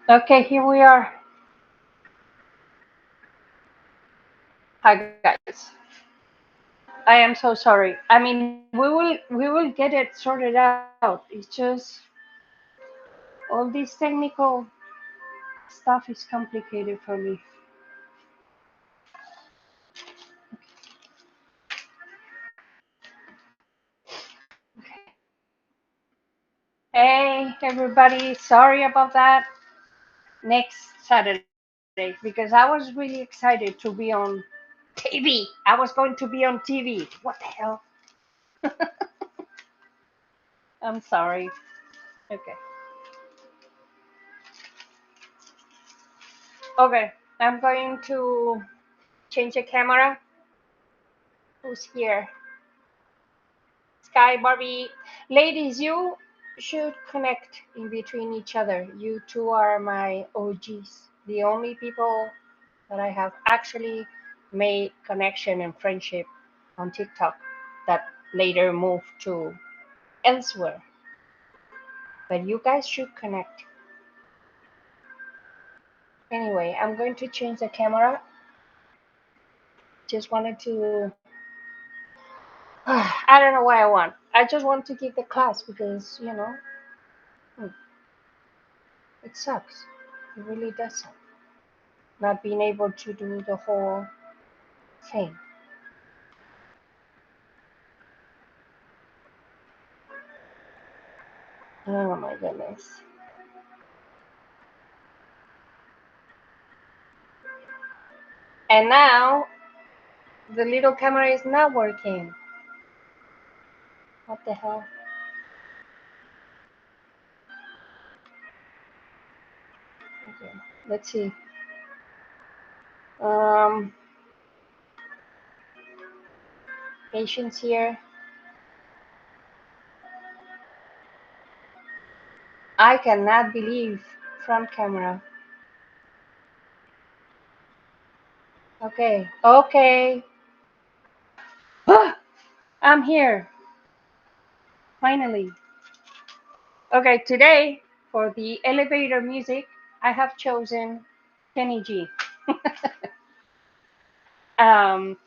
Okay, here we are. Hi guys. I am so sorry. I mean, we will get it sorted out. It's just all this technical stuff is complicated for me. Hey everybody, sorry about that. Next Saturday because I was really excited to be on TV. I was going to be on TV. What the hell? I'm sorry. Okay. Okay. I'm going to change the camera. Who's here? Sky, Barbie. Ladies, you should connect in between each other. You two are my OGs, the only people that I have actually made connection and friendship on TikTok that later moved to elsewhere. But you guys should connect. Anyway, I'm going to change the camera. Just wanted to. I don't know why I want. I just want to give the class because, hmm, it sucks. It really does suck. Not being able to do the whole thing. Oh my goodness. And now the little camera is not working. What the hell? Okay, let's see. Um, Patience here. I cannot believe front camera. Okay, okay. I'm here, finally. Okay, today for the elevator music, I have chosen Kenny G. um,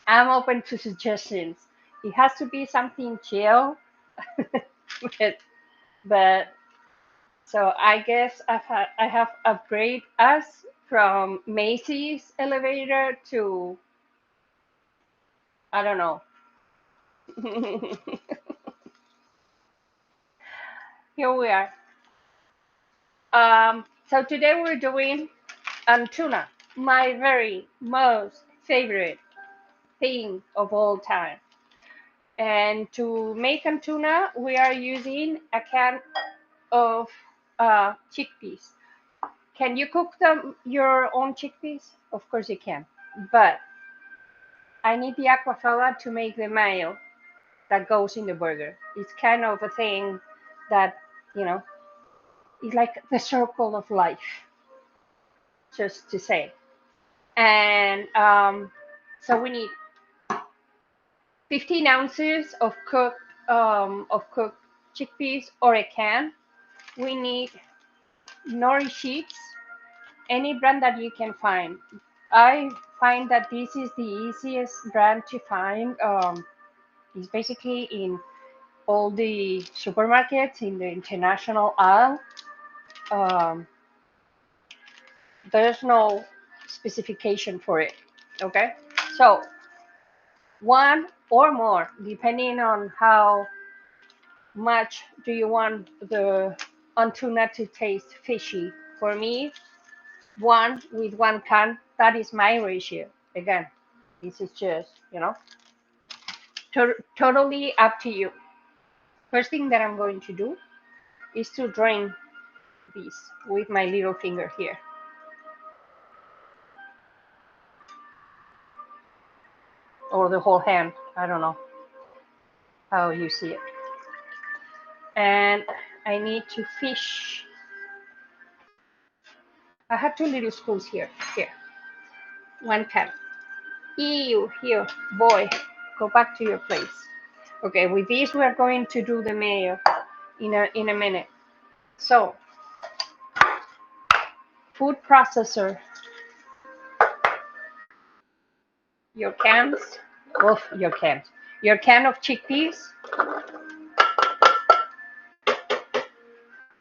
I'm open to suggestions. It has to be something chill, but, but so I guess I have upgrade us from Macy's elevator to I don't know. Here we are. So today we're doing Un-tuna, my very most favorite thing of all time. And to make Un-tuna, we are using a can of chickpeas. Can you cook them your own chickpeas? Of course you can. But I need the aquafaba to make the mayo that goes in the burger. It's kind of a thing that, you know, is like the circle of life, just to say. And so we need 15 ounces of cooked chickpeas or a can. We need nori sheets, any brand that you can find. I find that this is the easiest brand to find. It's basically in all the supermarkets in the international aisle. Um, there's no specification for it. Okay, so one or more, depending on how much do you want the tuna to taste fishy. For me, one with one can, that is my ratio. Again, this is just, totally up to you. First thing that I'm going to do is to drain this with my little finger here, or the whole hand. I don't know how you see it. And I need to fish. I have two little spoons here. Here, one can. Ew, here, boy, go back to your place. Okay, with this we are going to do the mayo in a minute. So food processor, your cans, your can of chickpeas.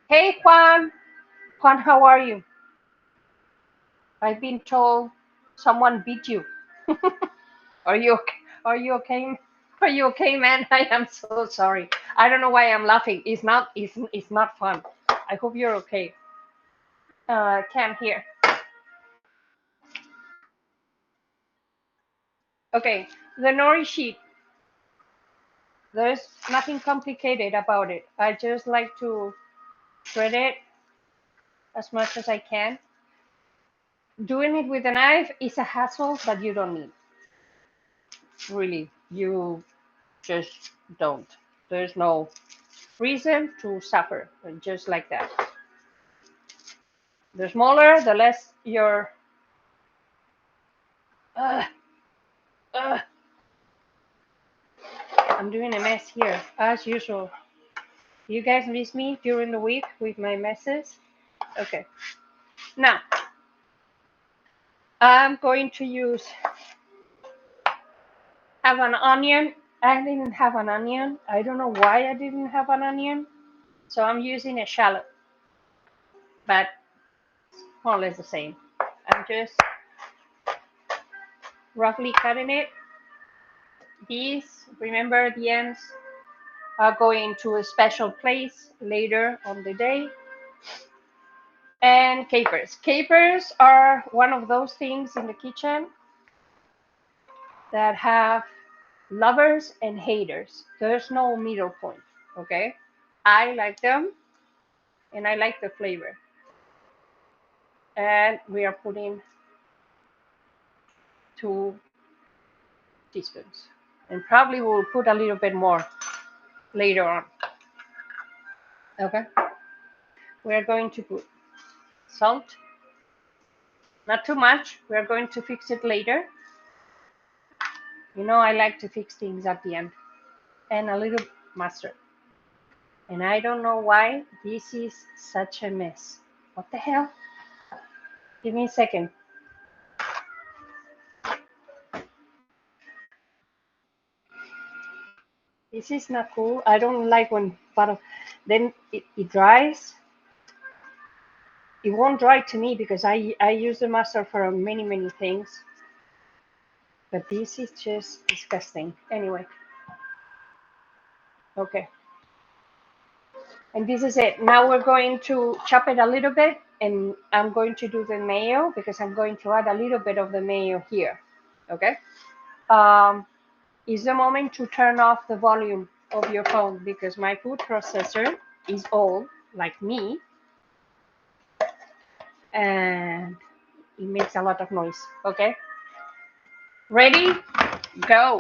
Hey, Juan. Juan, how are you? I've been told someone beat you. Are you okay? Are you okay? Are you okay, man? I am so sorry. I don't know why I'm laughing. It's not fun. I hope you're okay. Cam here. Okay, the nori sheet. There's nothing complicated about it. I just like to shred it as much as I can. Doing it with a knife is a hassle that you don't need. Really, you just don't. There's no reason to suffer, just like that. The smaller, the less your. Uh, uh, I'm doing a mess here, as usual. You guys miss me during the week with my messes? Okay. Now, I'm going to have an onion. I didn't have an onion. I don't know why I didn't have an onion. So I'm using a shallot, but more or less the same. I'm just roughly cutting it. These, remember, the ends are going to a special place later on the day. And capers. Capers are one of those things in the kitchen that have lovers and haters. There's no middle point, okay? I like them and I like the flavor. And we are putting 2 teaspoons. And probably we'll put a little bit more later on, okay? We are going to put salt, not too much. We are going to fix it later. You know, I like to fix things at the end. And a little mustard. And I don't know why this is such a mess. What the hell? Give me a second. This is not cool. I don't like when butter, then it dries. It won't dry to me because I use the mustard for many things. But this is just disgusting. Anyway, okay. And this is it. Now we're going to chop it a little bit, and I'm going to do the mayo because I'm going to add a little bit of the mayo here. Okay. Um, is the moment to turn off the volume of your phone because my food processor is old, like me, and it makes a lot of noise. Okay. Ready? Go.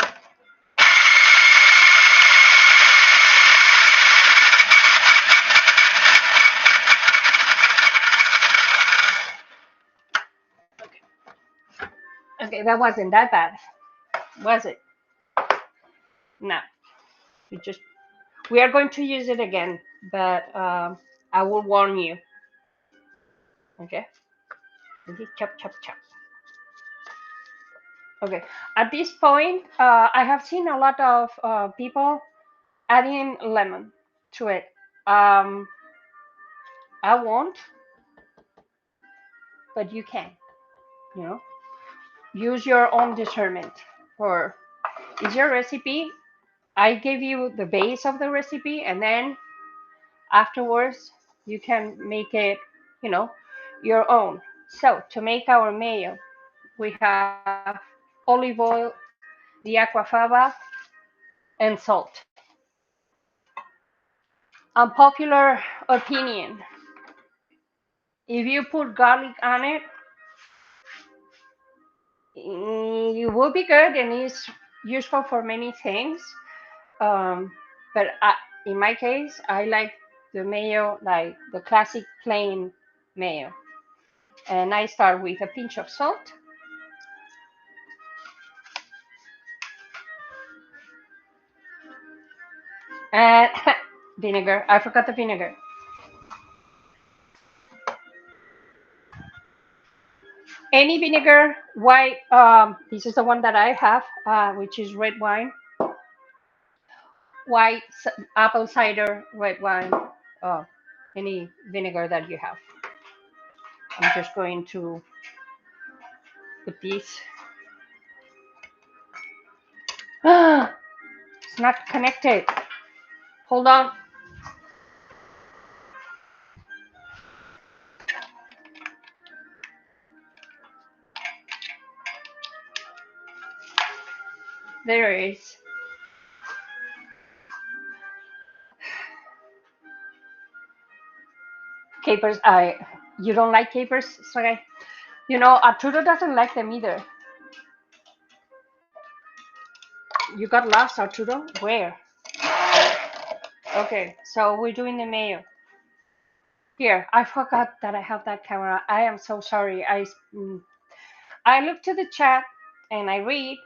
Okay, that wasn't that bad, was it? No. We just we are going to use it again, but I will warn you. Okay. Okay. Chop, chop, chop. Okay. At this point, I have seen a lot of people adding lemon to it. Um, I won't, but you can. You know, use your own discernment. For is your recipe. I gave you the base of the recipe, and then afterwards you can make it, you know, your own. So to make our mayo, we have olive oil, the aquafaba, and salt. Unpopular opinion: if you put garlic on it, it will be good and it's useful for many things. Um, but in my case, I like the mayo, like the classic plain mayo. And I start with a pinch of salt, and vinegar. I forgot the vinegar. Any vinegar, white. This is the one that I have, which is red wine, white apple cider, red wine. Uh, any vinegar that you have. I'm just going to put this. It's not connected. Hold on. There it is. Capers. You don't like capers, Sagai? You know, Arturo doesn't like them either. You got lost, Arturo? Where? Okay, so we're doing the mayo. Here, I forgot that I have that camera. I am so sorry. I look to the chat and I read,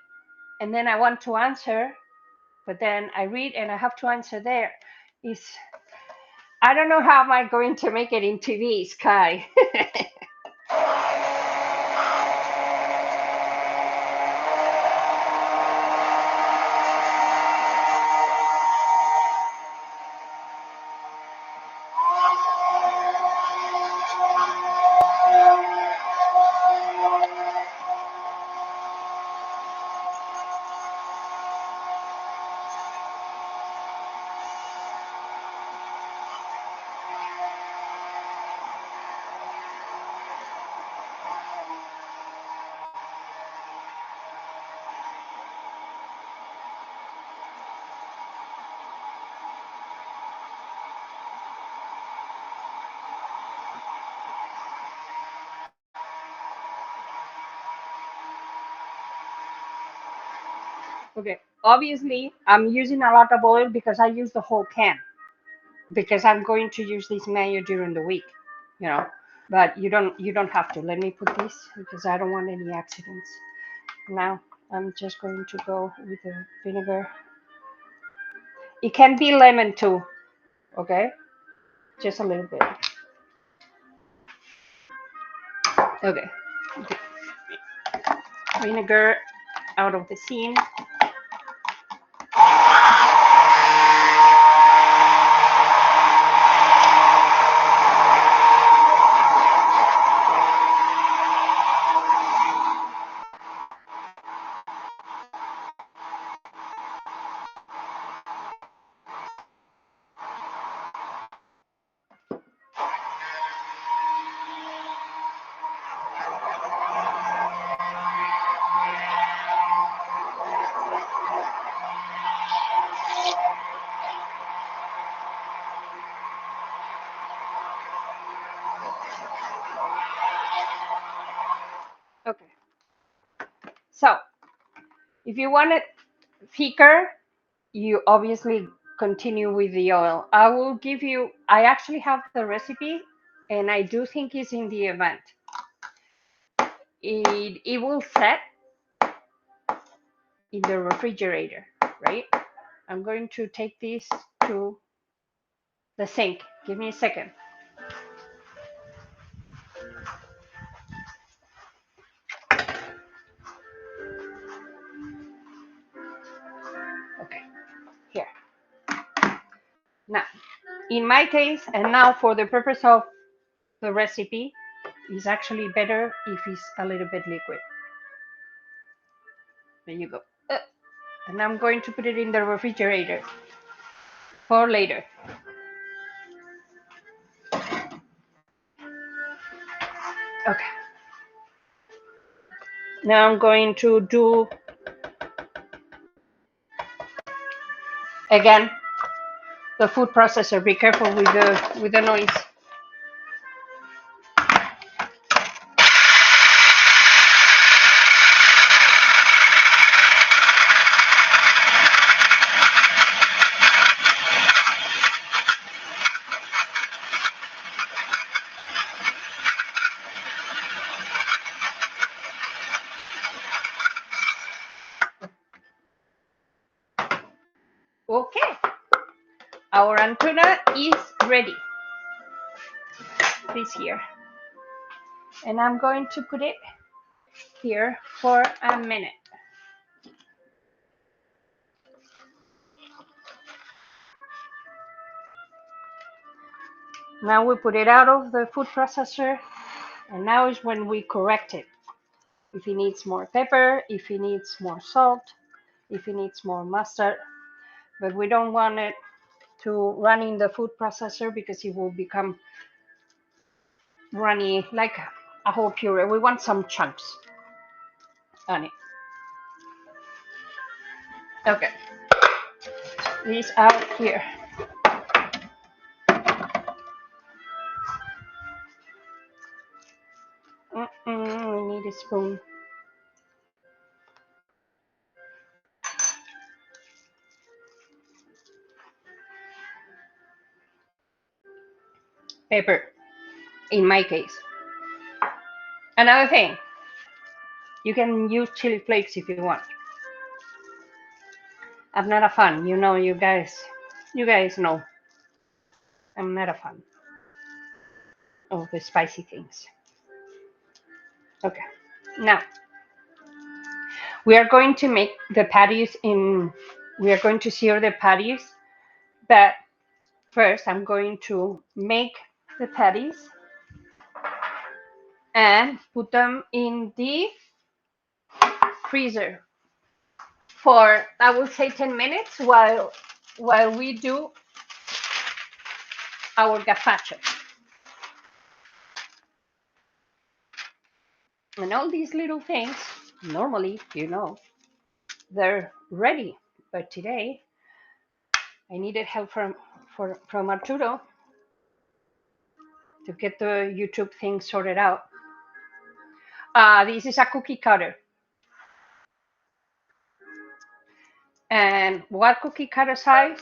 and then I want to answer, but then I read and I have to answer there. Is I don't know how am I going to make it in TV, Sky. Okay, obviously I'm using a lot of oil because I use the whole can because I'm going to use this mayo during the week, you know. But you don't have to. Let me put this because I don't want any accidents. Now I'm just going to go with the vinegar. It can be lemon too, okay? Just a little bit. Okay. Vinegar out of the scene. Okay. So if you want it thicker, you obviously continue with the oil. I will give you, I actually have the recipe and I do think it's in the event. It will set in the refrigerator, right? I'm going to take this to the sink. Give me a second. Okay, here. Now, in my case, and now for the purpose of the recipe, it's actually better if it's a little bit liquid. There you go. And I'm going to put it in the refrigerator for later. Okay. Now I'm going to do again the food processor. Be careful with the noise. Okay, our Un-tuna is ready. This here, and I'm going to put it here for a minute. Now we put it out of the food processor, and now is when we correct it. If it needs more pepper, if it needs more salt, if it needs more mustard, but we don't want it to run in the food processor because it will become runny like a whole puree. We want some chunks on it. Okay, these out here. We need a spoon. Pepper, in my case. Another thing, you can use chili flakes if you want. I'm not a fan, you guys know I'm not a fan of the spicy things. Okay, now we are going to make the patties we are going to sear the patties, but first I'm going to make the patties and put them in the freezer for, I will say, 10 minutes while we do our gazpacho. And all these little things, normally, they're ready. But today, I needed help from Arturo to get the YouTube thing sorted out. This is a cookie cutter. And what cookie cutter size?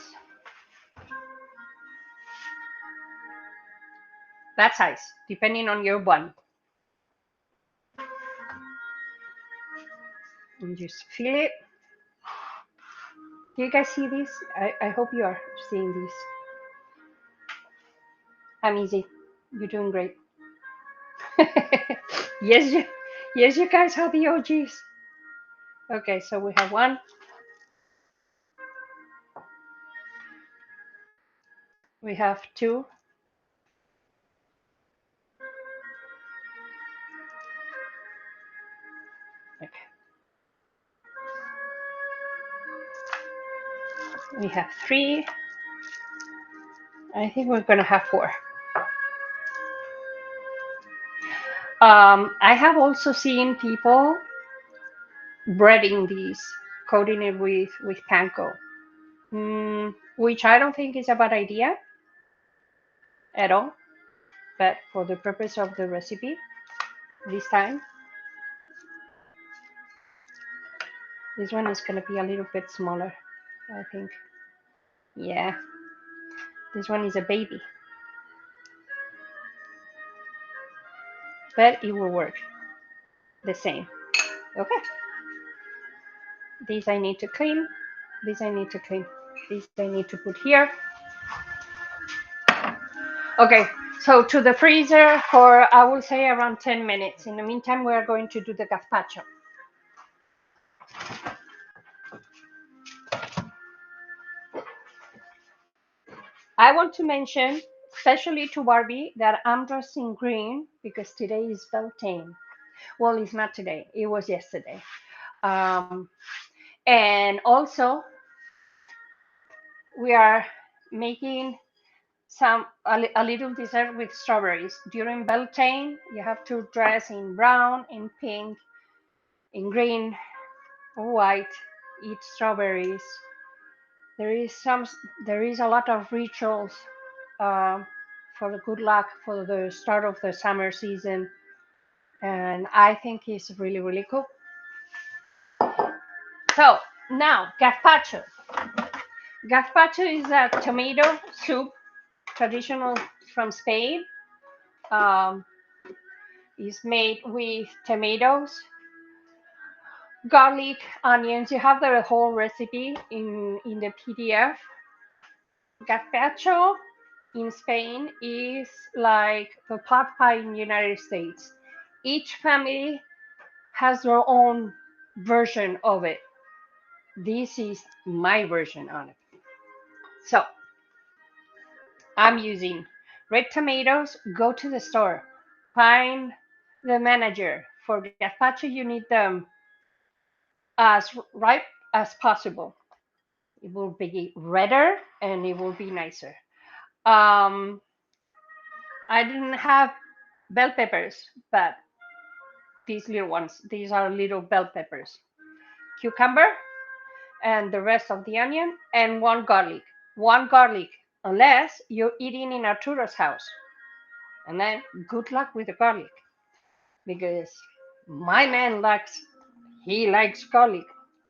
That size, depending on your bun. And just feel it. Do you guys see this? I hope you are seeing this. I'm easy. You're doing great. yes, you guys are the OGs. Okay, so we have one. We have two. Okay. We have three. I think we're gonna have four. I have also seen people breading these, coating it with panko, which I don't think is a bad idea at all. But for the purpose of the recipe, this time, this one is gonna be a little bit smaller, I think. Yeah, this one is a baby, but it will work the same. Okay. These I need to clean. These I need to clean. These I need to put here. Okay, so to the freezer for, I will say, around 10 minutes. In the meantime, we are going to do the gazpacho. I want to mention, especially to Barbie, that I'm dressed in green because today is Beltane. Well, it's not today. It was yesterday. Um, and also, we are making a little dessert with strawberries. During Beltane, you have to dress in brown, in pink, in green, or white, eat strawberries. There is a lot of rituals uh, for the good luck for the start of the summer season, and I think it's really really cool. So now gazpacho. Gazpacho is a tomato soup, traditional from Spain. Um, is made with tomatoes, garlic, onions. You have the whole recipe in the PDF. Gazpacho in Spain is like the pot pie in the United States. Each family has their own version of it. This is my version on it. So I'm using red tomatoes. Go to the store, find the manager. For gazpacho, you need them as ripe as possible. It will be redder and it will be nicer. Um, I didn't have bell peppers, but these little ones, these are little bell peppers. Cucumber and the rest of the onion and one garlic. One garlic, unless you're eating in Arturo's house. And then good luck with the garlic because my man likes garlic.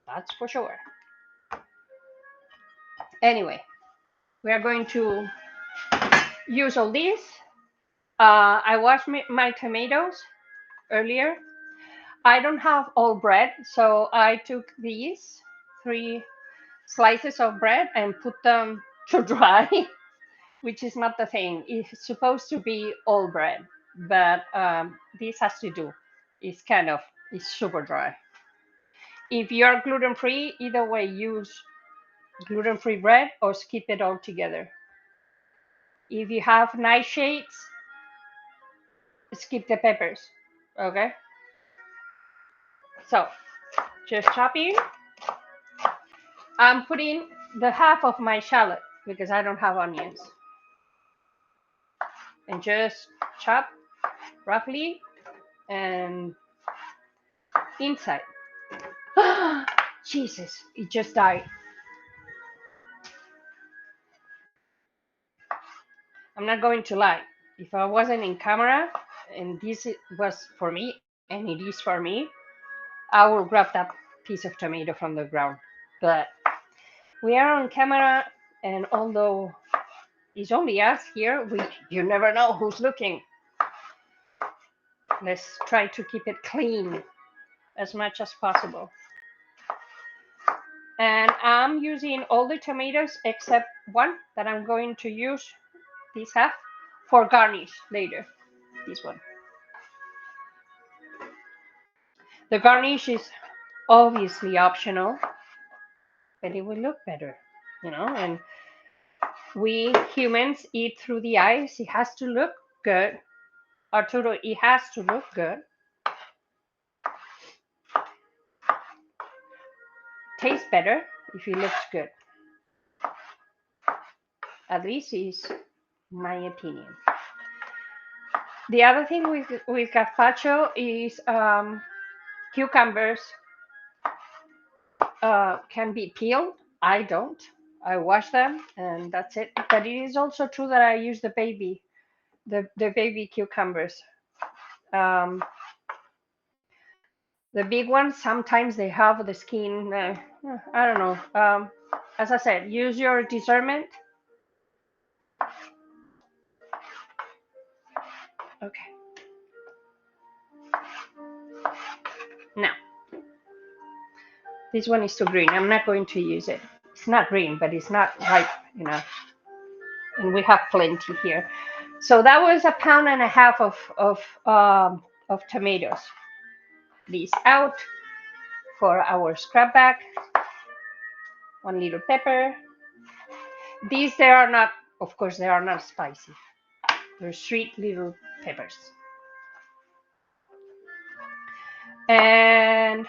That's for sure. Anyway, we are going to use all these. I washed my tomatoes earlier. I don't have all bread, so I took these 3 slices of bread and put them to dry, which is not the thing. It's supposed to be all bread, but this has to do. It's super dry. If you're gluten free, either way, use gluten free bread or skip it altogether. If you have nightshades, skip the peppers. Okay, so just chopping. I'm putting the half of my shallot because I don't have onions, and just chop roughly and inside. Jesus, it just died. I'm not going to lie. If I wasn't in camera and this was for me and it is for me, I will grab that piece of tomato from the ground. But we are on camera, and although it's only us here, you never know who's looking. Let's try to keep it clean as much as possible. And I'm using all the tomatoes except one that I'm going to use this half for garnish later. This one. The garnish is obviously optional, but it will look better, and we humans eat through the eyes. It has to look good. Arturo, it has to look good. Tastes better if it looks good. At least is my opinion. The other thing with gazpacho is cucumbers can be peeled. I don't. I wash them and that's it. But it is also true that I use the baby cucumbers. Um, the big ones sometimes they have the skin. I don't know. As I said, use your discernment. Okay. Now this one is too green. I'm not going to use it. It's not green, but it's not ripe enough, and we have plenty here. So that was a pound and a half of tomatoes. These out for our scrap bag. 1 little pepper. These they are not, of course, they are not spicy. They're sweet little peppers. And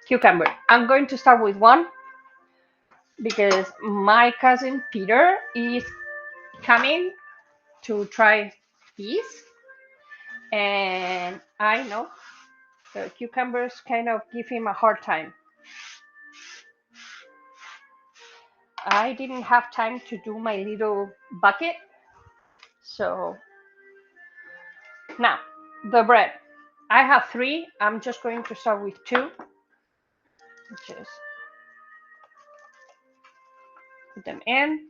cucumber. I'm going to start with one because my cousin Peter is coming to try these, and I know the cucumbers kind of give him a hard time. I didn't have time to do my little bucket, so now the bread. I have 3. I'm just going to start with 2. Just put them in.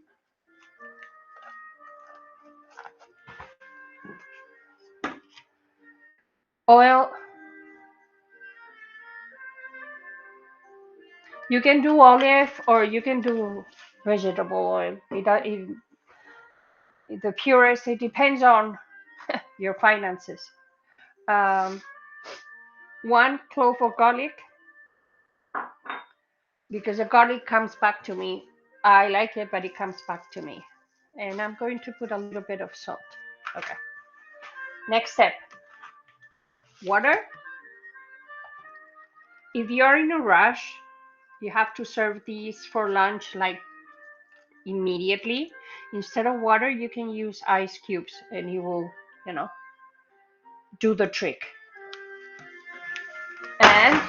Oil. You can do olive or you can do vegetable oil. The purest, it depends on your finances. Um, one clove of garlic, because the garlic comes back to me. I like it, but it comes back to me. And I'm going to put a little bit of salt. Okay. Next step, water. If you're in a rush, you have to serve these for lunch like immediately. Instead of water, you can use ice cubes and it will, you know, do the trick. And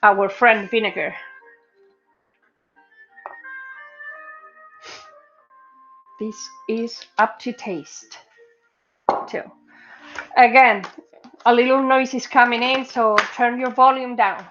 our friend vinegar. This is up to taste too. Again, a little noise is coming in, so turn your volume down.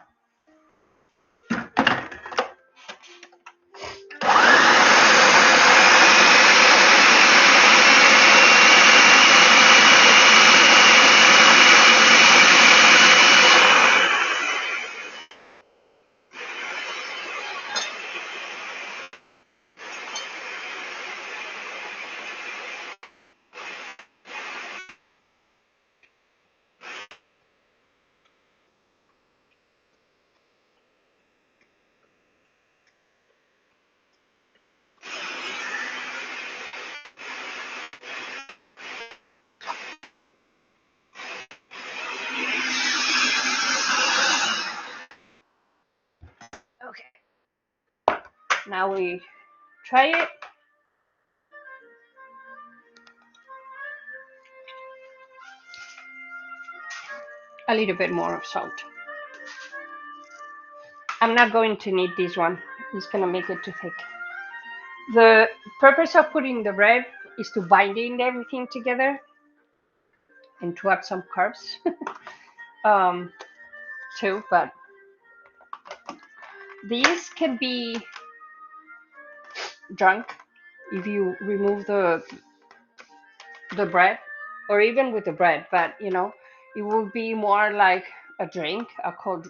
Okay, now we try it. A little bit more of salt. I'm not going to need this one. It's gonna make it too thick. The purpose of putting the bread is to binding everything together and to add some carbs um, too. But these can be drunk if you remove the bread, or even with the bread. But you know, it will be more like a drink, a cold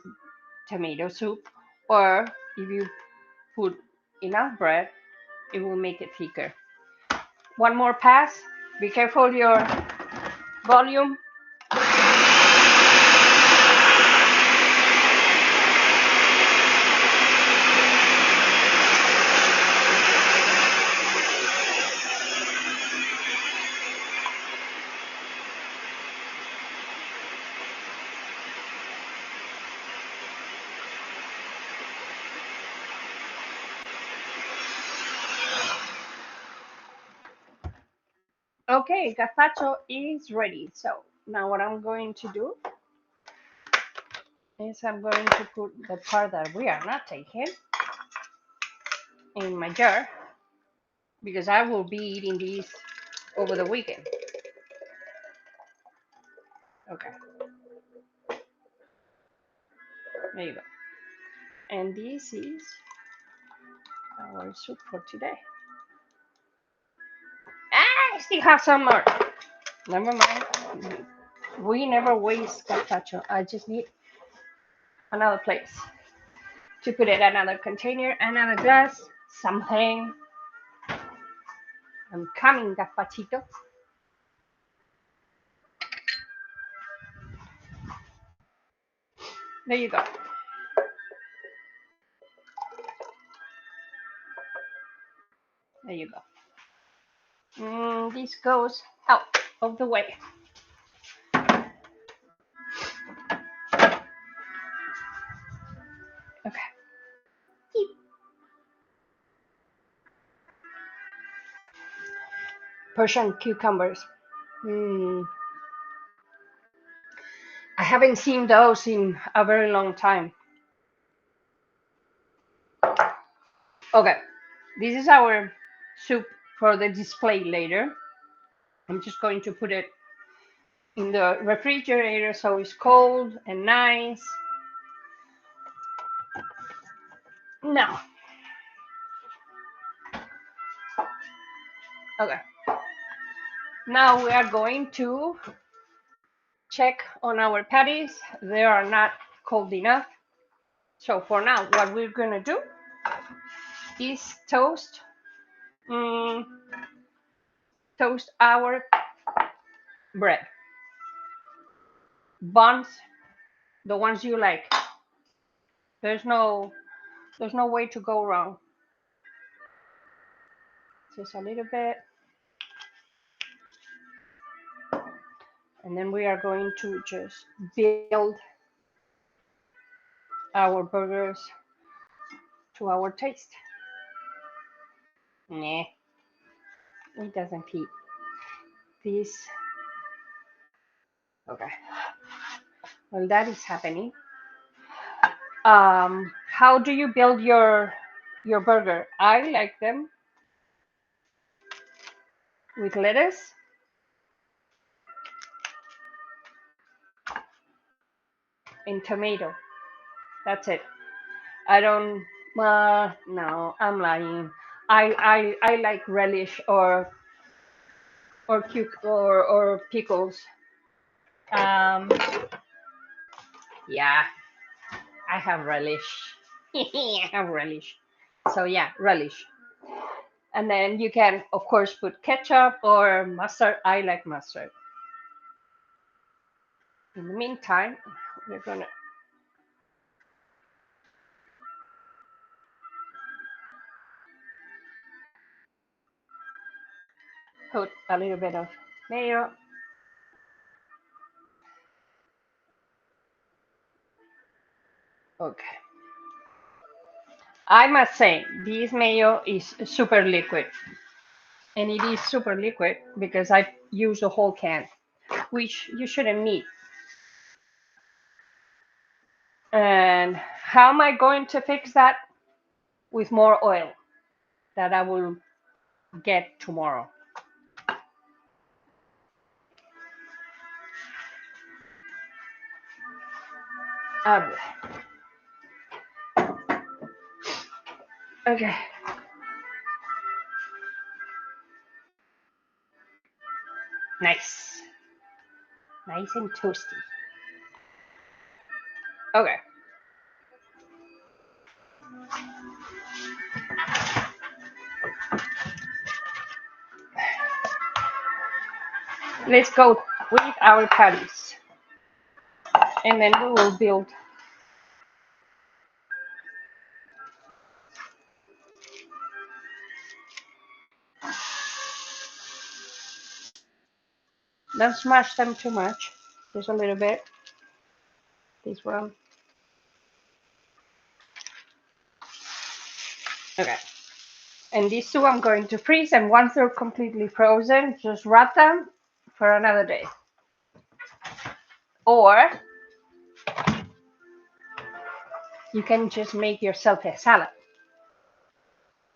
tomato soup, or if you put enough bread, it will make it thicker. One more pass. Be careful your volume. Okay, gazpacho is ready. So now what I'm going to do is I'm going to put the part that we are not taking in my jar, because I will be eating these over the weekend. Okay, there you go. And this is our soup for today. Ah, I still have some more. Never mind. We never waste gazpacho. I just need another place to put it, another container, another glass, something. I'm coming, gazpachito. There you go. There you go. This goes out of the way. Okay. Persian cucumbers. Mm, I haven't seen those in a very long time. Okay, this is our soup for the display later. I'm just going to put it in the refrigerator so it's cold and nice. Now, okay. Now we are going to check on our patties. They are not cold enough. So for now, what we're gonna do is toast our bread, buns, the ones you like. There's no there's no way to go wrong. Just a little bit, and then we are going to just build our burgers to our taste. Nah, it doesn't fit. This okay. Well, that is happening. How do you build your burger? I like them with lettuce and tomato. That's it. I don't. No, I'm lying. I like relish or pickles. Um, yeah, I have relish. I have relish. So yeah, relish. And then you can, of course, put ketchup or mustard. I like mustard. In the meantime, we're gonna put a little bit of mayo. Okay. I must say, this mayo is super liquid. And it is super liquid because I use the whole can, which you shouldn't need. And how am I going to fix that? With more oil that I will get tomorrow. Uh, okay. Nice. Nice and toasty. Okay. Let's go with our patties. And then we will build. Don't smash them too much. Just a little bit. This one. Okay. And these two I'm going to freeze, and once they're completely frozen, just wrap them for another day. Or you can just make yourself a salad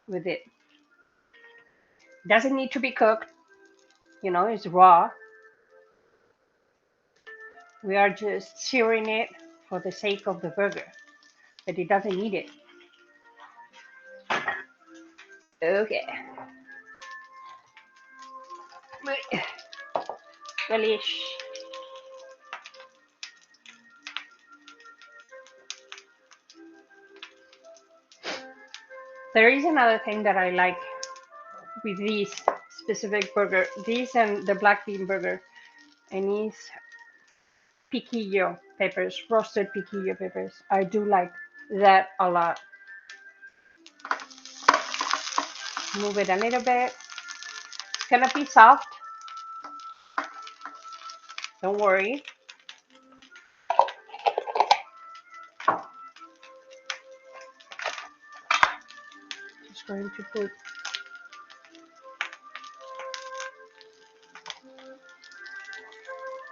with it. Doesn't need to be cooked, it's raw. We are just searing it for the sake of the burger, but it doesn't need it. Okay. Relish. There is another thing that I like with these specific burger, these and the black bean burger, and these piquillo peppers, roasted piquillo peppers. I do like that a lot. Move it a little bit. It's gonna be soft. Don't worry. Just going to put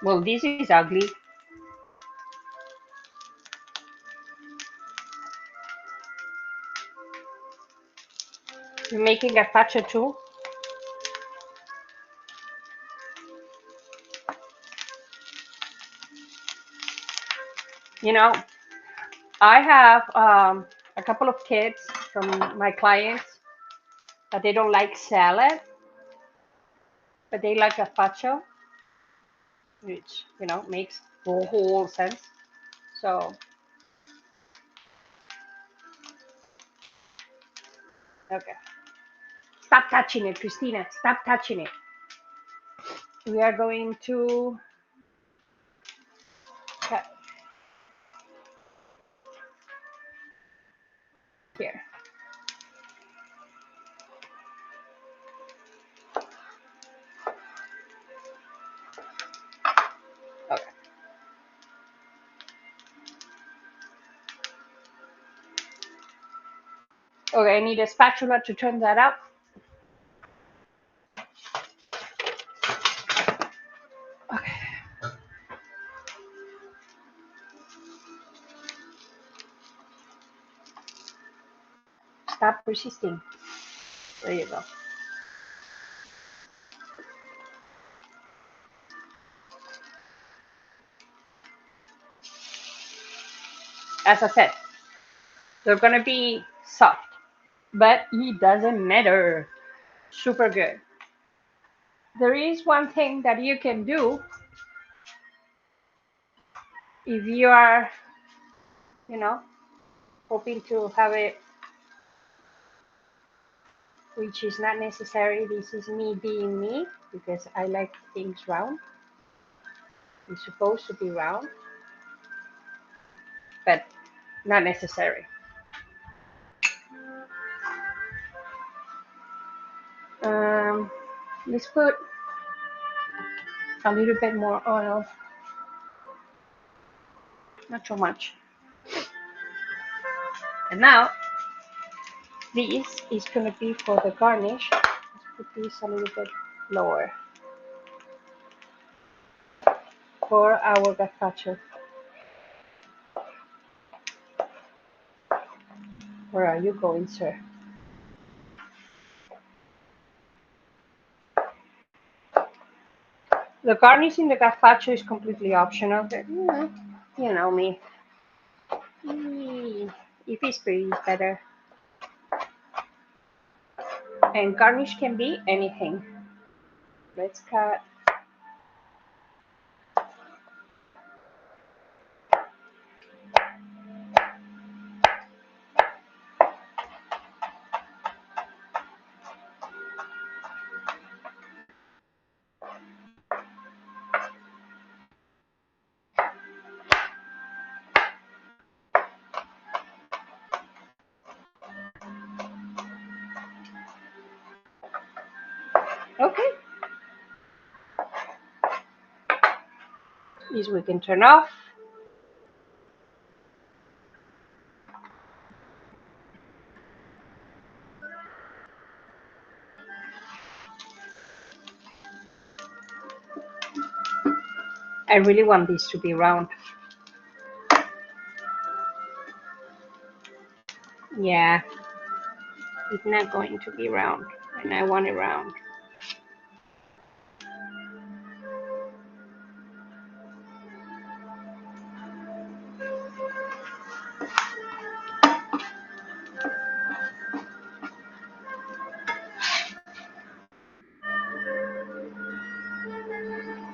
well, this is ugly. You're making gazpacho too. You know, I have a couple of kids from my clients that they don't like salad, but they like gazpacho, which makes the whole sense. So okay, stop touching it, Christina. Stop touching it. We are going to cut here. Okay. Okay, I need a spatula to turn that up. Okay. Stop resisting. There you go. As I said, they're gonna be soft, but it doesn't matter. Super good. There is one thing that you can do if you are, you know, hoping to have it, which is not necessary. This is me being me because I like things round. It's supposed to be round, but not necessary. Um, let's put a little bit more oil, not too much. And now this is gonna be for the garnish. Let's put this a little bit lower for our gazpacho. Where are you going, sir? The garnish in the gazpacho is completely optional, but you know me. If it's pretty, it's better. And garnish can be anything. Let's cut. Okay, this we can turn off. I really want this to be round. Yeah, it's not going to be round, and I want it round.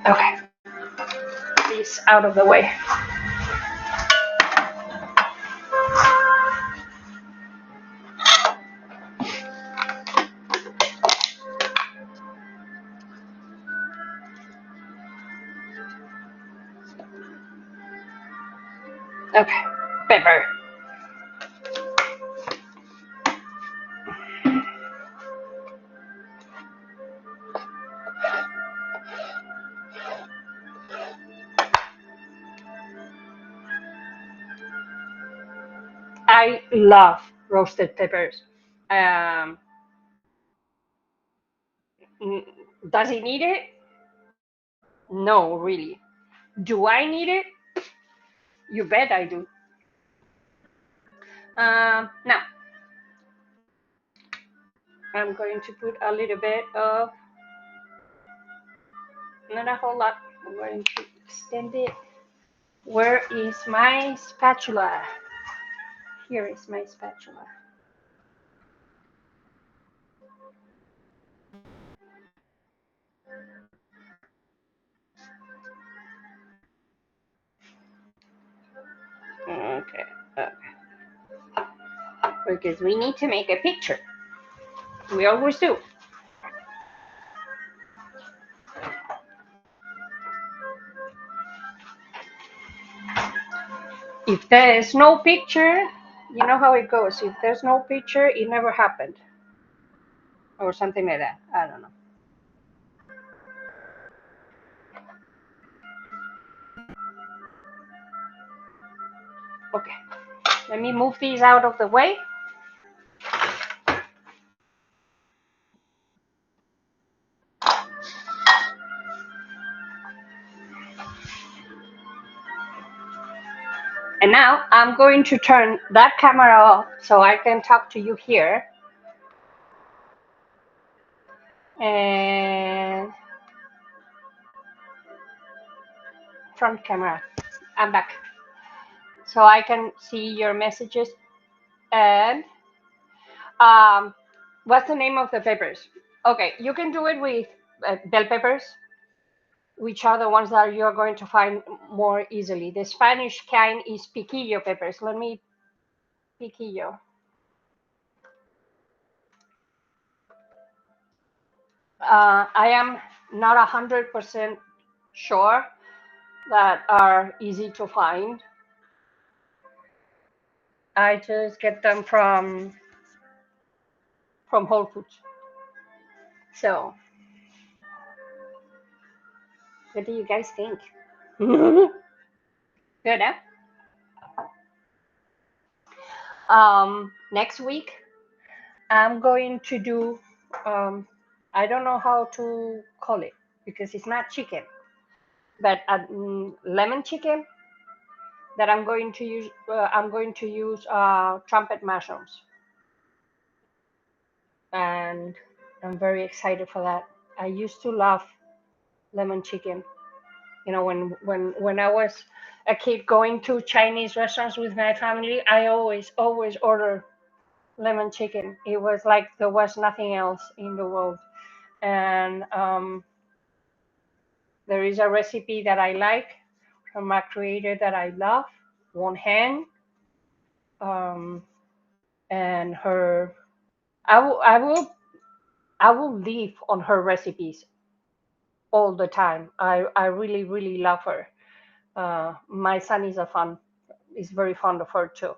Okay, this out of the way. Okay, pepper. I love roasted peppers. Um, does it need it? No, really. Do I need it? You bet I do. Now, I'm going to put a little bit of, not a whole lot. I'm going to extend it. Where is my spatula? Here is my spatula. Okay, because we need to make a picture. We always do. If there's no picture, you know how it goes. If there's no picture, it never happened, or something like that. I don't know. Okay, let me move these out of the way. And now I'm going to turn that camera off so I can talk to you here. And front camera, I'm back. So I can see your messages. And um, what's the name of the peppers? Okay, you can do it with bell peppers, which are the ones that you're going to find more easily. The Spanish kind is piquillo peppers. Let me piquillo. I am not 100% sure that are easy to find. I just get them from Whole Foods. So, what do you guys think? Good, huh? Next week I'm going to do. I don't know how to call it because it's not chicken, but lemon chicken that I'm going to use. I'm going to use trumpet mushrooms, and I'm very excited for that. I used to love lemon chicken. You know, when I was a kid going to Chinese restaurants with my family, I always order lemon chicken. It was like there was nothing else in the world. And there is a recipe that I like from a creator that I love, Won Hen, um, and her. I will live on her recipes all the time. I really love her. My son is very fond of her too.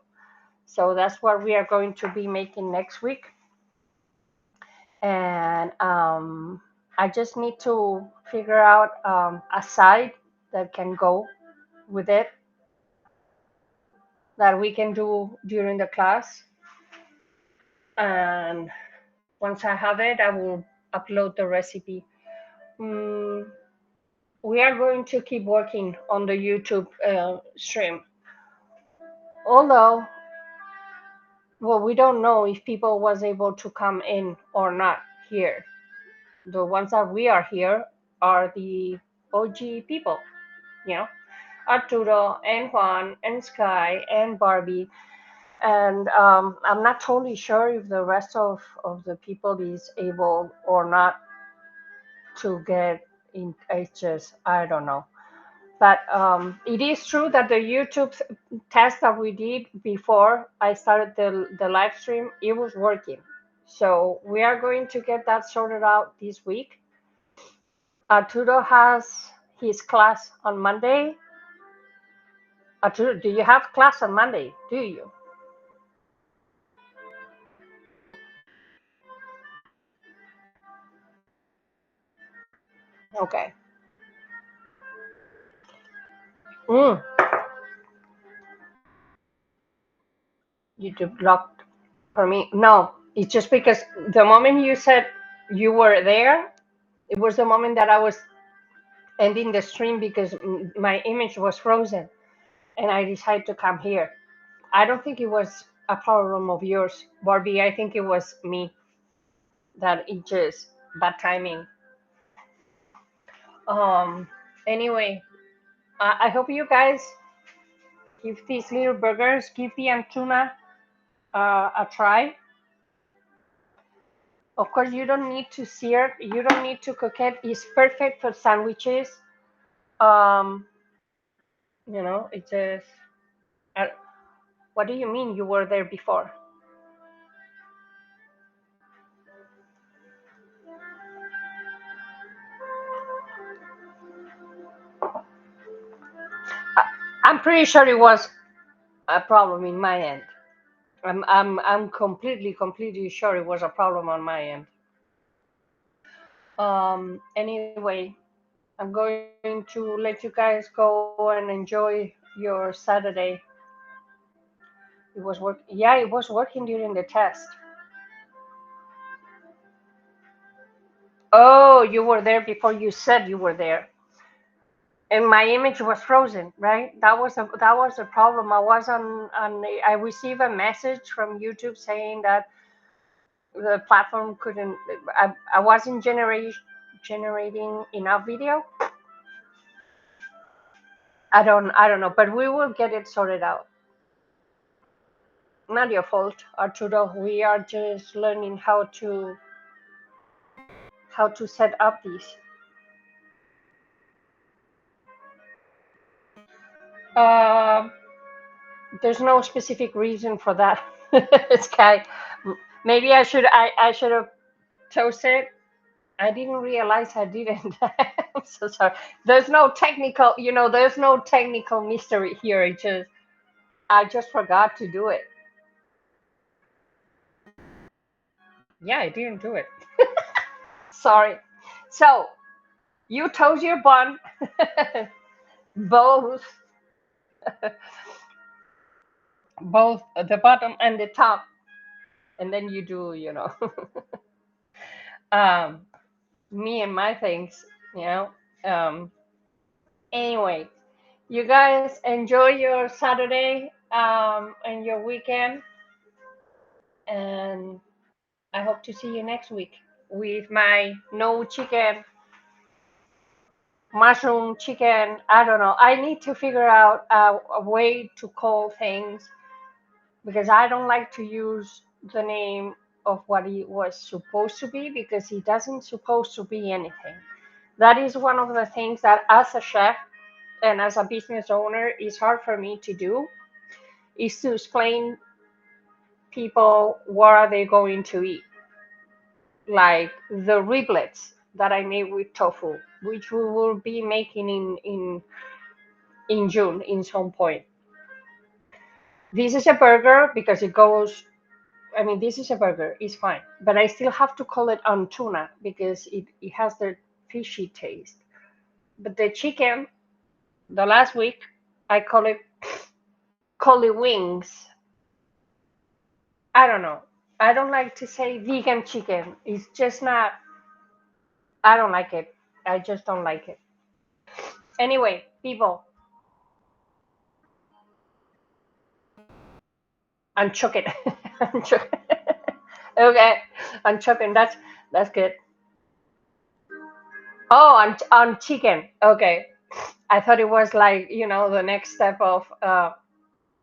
So that's what we are going to be making next week. And I just need to figure out a side that can go with it that we can do during the class. And once I have it, I will upload the recipe. Mm, we are going to keep working on the YouTube stream. Although, well, we don't know if people was able to come in or not here. The ones that we are here are the OG people, you know, Arturo and Juan and Sky and Barbie. And I'm not totally sure if the rest of the people is able or not to get in. It's just, I don't know. But it is true that the YouTube test that we did before I started the live stream, it was working. So we are going to get that sorted out this week. Arturo has his class on Monday. Arturo, do you have class on Monday? Do you? Okay. Mm, YouTube blocked for me. No, it's just because the moment you said you were there, it was the moment that I was ending the stream because my image was frozen and I decided to come here. I don't think it was a problem of yours, Barbie. I think it was me that it just bad timing. Um. Anyway, I hope you guys give these little burgers, give the tuna a try. Of course, you don't need to sear, you don't need to cook it. It's perfect for sandwiches. Um, it just. Uh, what do you mean you were there before? I, I'm pretty sure it was. a problem in my end. I'm completely sure it was a problem on my end. Anyway, I'm going to let you guys go and enjoy your Saturday. It was work. Yeah, it was working during the test. Oh, you were there before you said you were there. And my image was frozen, right? That was a problem. I was on I received a message from YouTube saying that the platform couldn't. I wasn't generating enough video. I don't know, but we will get it sorted out. Not your fault, Arturo. We are just learning how to set up these. Um, there's no specific reason for that. Sky. Maybe I should have toasted. I didn't realize I didn't. I'm so sorry. There's no technical mystery here. I just forgot to do it. Yeah, I didn't do it. Sorry. So you toast your bun, both both the bottom and the top, and then you do, um, me and my things, you know. Um, anyway, you guys enjoy your Saturday and your weekend, and I hope to see you next week with my no chicken, mushroom chicken. I don't know. I need to figure out a way to call things because I don't like to use the name of what it was supposed to be because it doesn't supposed to be anything. That is one of the things that as a chef and as a business owner is hard for me to do is to explain people what are they going to eat. Like the riblets that I made with tofu, which we will be making in June in some point. This is a burger because it goes. I mean, this is a burger. It's fine, but I still have to call it Un-tuna because it has the fishy taste. But the chicken, the last week, I call it collie wings. I don't know. I don't like to say vegan chicken. It's just not. I don't like it. I just don't like it. Anyway, people, unchuck it. Unchuck it. Okay, unchuck it. That's good. Oh, on chicken. Okay, I thought it was like the next step of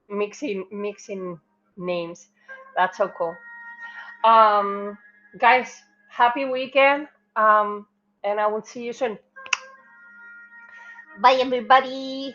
mixing names. That's so cool. Um, guys, happy weekend. Um, and I will see you soon. Bye, everybody.